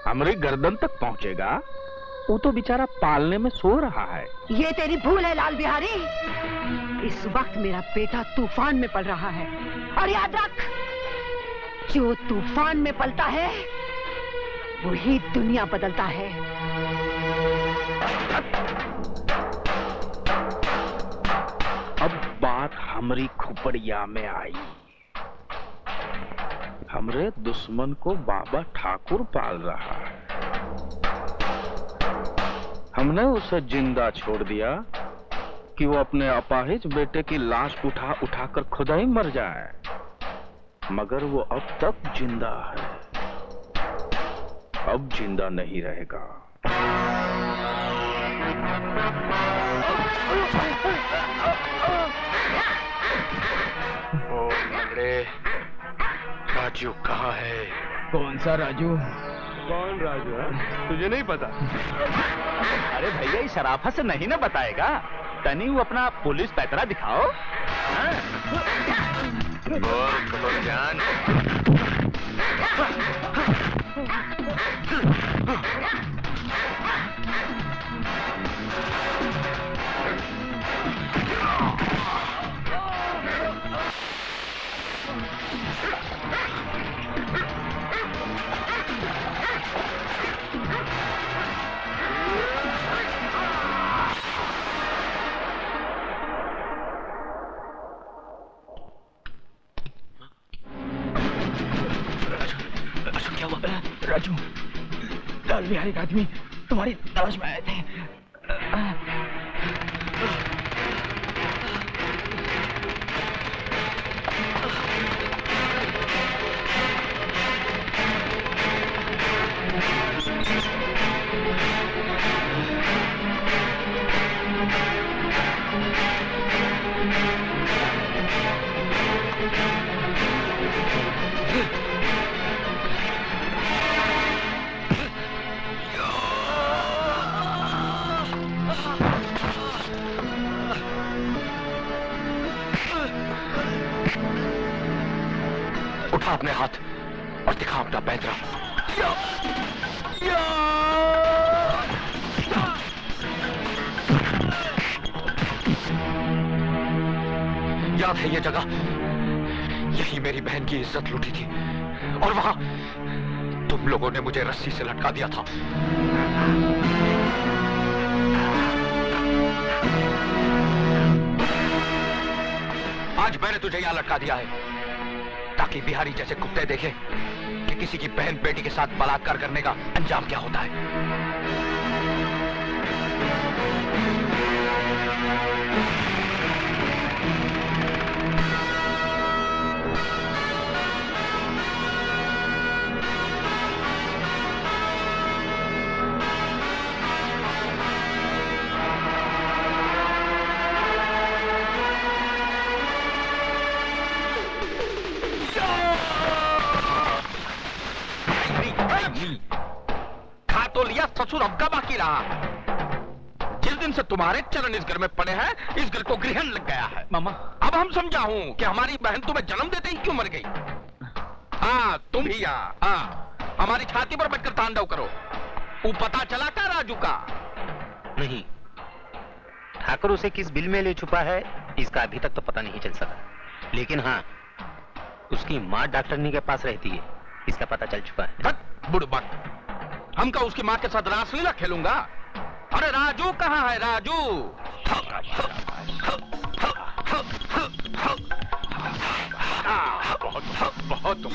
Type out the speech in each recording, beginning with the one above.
हमारी गर्दन तक पहुंचेगा। वो तो बेचारा पालने में सो रहा है। ये तेरी भूल है लाल बिहारी। इस वक्त मेरा बेटा तूफान में पल रहा है, और याद रख, जो तूफान में पलता है वही दुनिया बदलता है। अब बात हमारी खुपड़िया में आई। हमरे दुश्मन को बाबा ठाकुर पाल रहा है। हमने उसे जिंदा छोड़ दिया कि वो अपने अपाहिज बेटे की लाश उठा उठा कर खुद ही मर जाए, मगर वो अब तक जिंदा है, अब जिंदा नहीं रहेगा। ओ लंगड़े, राजू कहाँ है? कौन सा राजू? कौन राजू है? तुझे नहीं पता? अरे भैया, ये शराफत से नहीं ना बताएगा। तनी वो अपना पुलिस पैतरा दिखाओ। बोल खबर जान। राजू, लाल बिहारी का आदमी तुम्हारी तलाश में आए थे। उठा अपने हाथ और दिखा अपना पैंतरा। याद है ये जगह? यही मेरी बहन की इज्जत लूटी थी, और वहां तुम लोगों ने मुझे रस्सी से लटका दिया था। आज मैंने तुझे यहां लटका दिया है ताकि बिहारी जैसे कुत्ते देखें कि किसी की बहन बेटी के साथ बलात्कार करने का अंजाम क्या होता है। खा तो लिया ससुर, अब का बाकी रहा। जिस दिन से तुम्हारे चरण इस घर में पड़े हैं, इस घर को ग्रहण लग गया है। मामा, अब हम समझा हूं कि हमारी बहन तुम्हें जन्म देते ही क्यों मर गई। हाँ, तुम भी यहाँ, हाँ, हमारी छाती पर बैठकर तांडव करो। वो पता चला क्या राजू का? नहीं, ठाकुर उसे किस बिल में ले छुपा है इसका अभी तक तो पता नहीं चल सका, लेकिन हाँ, उसकी माँ डॉक्टरनी के पास रहती है, इसका पता चल चुका है। बुड़बक, हम का उसकी माँ के साथ रासलीला खेलूंगा? अरे राजू कहाँ है राजू? बहुत बहुत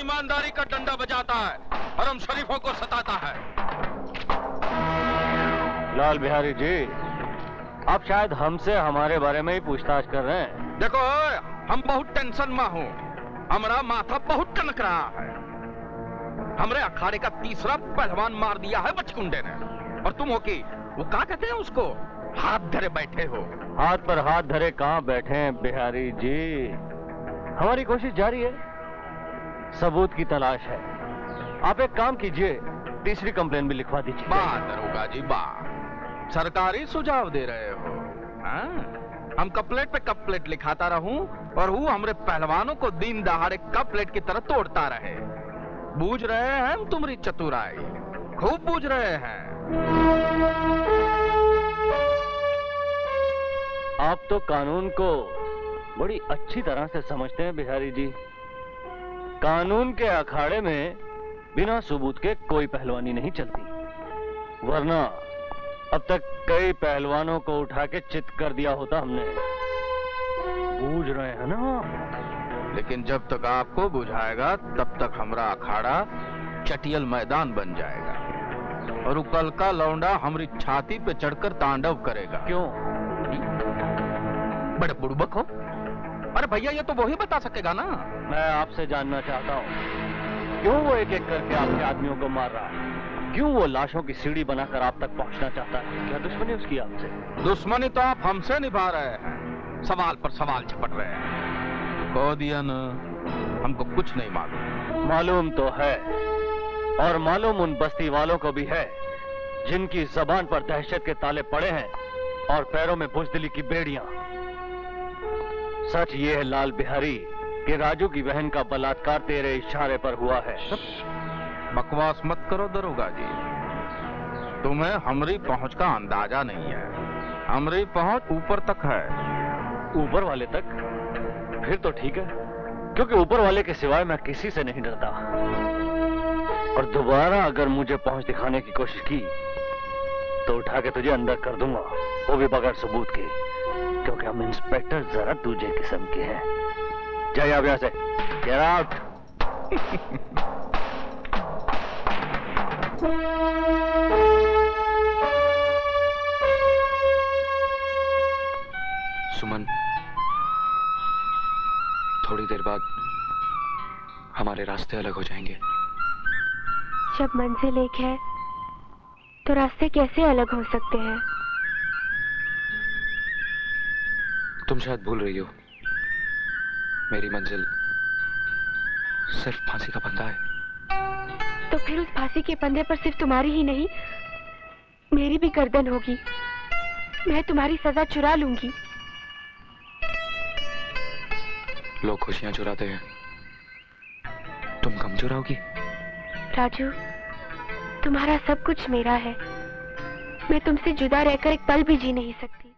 ईमानदारी का डंडा बजाता है, हरम शरीफों को सताता है। लाल बिहारी जी, आप शायद हमसे हमारे बारे में ही पूछताछ कर रहे हैं। देखो, हम बहुत टेंशन में हूँ, हमारा माथा बहुत कनक रहा है। हमरे अखाड़े का तीसरा पहलवान मार दिया है बचकुंडे ने, और तुम हो कि वो क्या कहते हैं उसको, हाथ धरे बैठे हो। हाथ पर हाथ धरे कहाँ बैठे हैं बिहारी जी, हमारी कोशिश जारी है, सबूत की तलाश है। आप एक काम कीजिए, तीसरी कंप्लेन भी लिखवा दीजिए। वाह दरोगा जी वाह, सरकारी सुझाव दे रहे हो। हम कपलेट पे कपलेट लिखाता रहूं और वो हमरे पहलवानों को दिन दहाड़े कपलेट की तरह तोड़ता रहे। बूझ रहे हैं हम तुम्हारी चतुराई, खूब बूझ रहे हैं। आप तो कानून को बड़ी अच्छी तरह से समझते हैं बिहारी जी। कानून के अखाड़े में बिना सबूत के कोई पहलवानी नहीं चलती, वरना अब तक कई पहलवानों को उठा के चित कर दिया होता हमने। बूझ रहे हैं ना? लेकिन जब तक आपको बुझाएगा तब तक हमारा अखाड़ा चटियल मैदान बन जाएगा और कल का लौंडा हमारी छाती पे चढ़कर तांडव करेगा। क्यों? बड़े बुड़बक हो। अरे भैया, ये तो वही बता सकेगा ना। मैं आपसे जानना चाहता हूँ, क्यों वो एक एक करके आपके आदमियों को मार रहा है? क्यों वो लाशों की सीढ़ी बनाकर आप तक पहुंचना चाहता है? क्या दुश्मनी उसकी आपसे? दुश्मनी तो आप हमसे निभा रहे हैं, सवाल पर सवाल झपट रहे हैं। कह दिया ना, हमको कुछ नहीं मालूम। मालूम तो है, और मालूम उन बस्ती वालों को भी है जिनकी जबान पर दहशत के ताले पड़े हैं और पैरों में बुज़दिली की बेड़ियां। सच ये है लाल बिहारी कि राजू की बहन का बलात्कार तेरे इशारे पर हुआ है। बकवास मत करो दरोगा जी, तुम्हें हमारी पहुंच का अंदाजा नहीं है। हमारी पहुंच ऊपर तक है। ऊपर वाले तक? फिर तो ठीक है, क्योंकि ऊपर वाले के सिवाय मैं किसी से नहीं डरता। और दोबारा अगर मुझे पहुंच दिखाने की कोशिश की तो उठा के तुझे अंदर कर दूंगा, वो भी बगैर सबूत के, क्योंकि हम इंस्पेक्टर जरा दूजे किस्म के हैं। जाइए आप यहाँ से, गेट आउट। सुमन, थोड़ी देर बाद हमारे रास्ते अलग हो जाएंगे। जब मंजिल एक है तो रास्ते कैसे अलग हो सकते हैं? तुम शायद भूल रही हो, मेरी मंजिल सिर्फ फांसी का फंदा है। तो फिर उस फांसी के फंदे पर सिर्फ तुम्हारी ही नहीं, मेरी भी गर्दन होगी। मैं तुम्हारी सजा चुरा लूंगी। लोग खुशियां चुराते हैं, तुम गम चुराओगी? राजू, तुम्हारा सब कुछ मेरा है। मैं तुमसे जुदा रहकर एक पल भी जी नहीं सकती।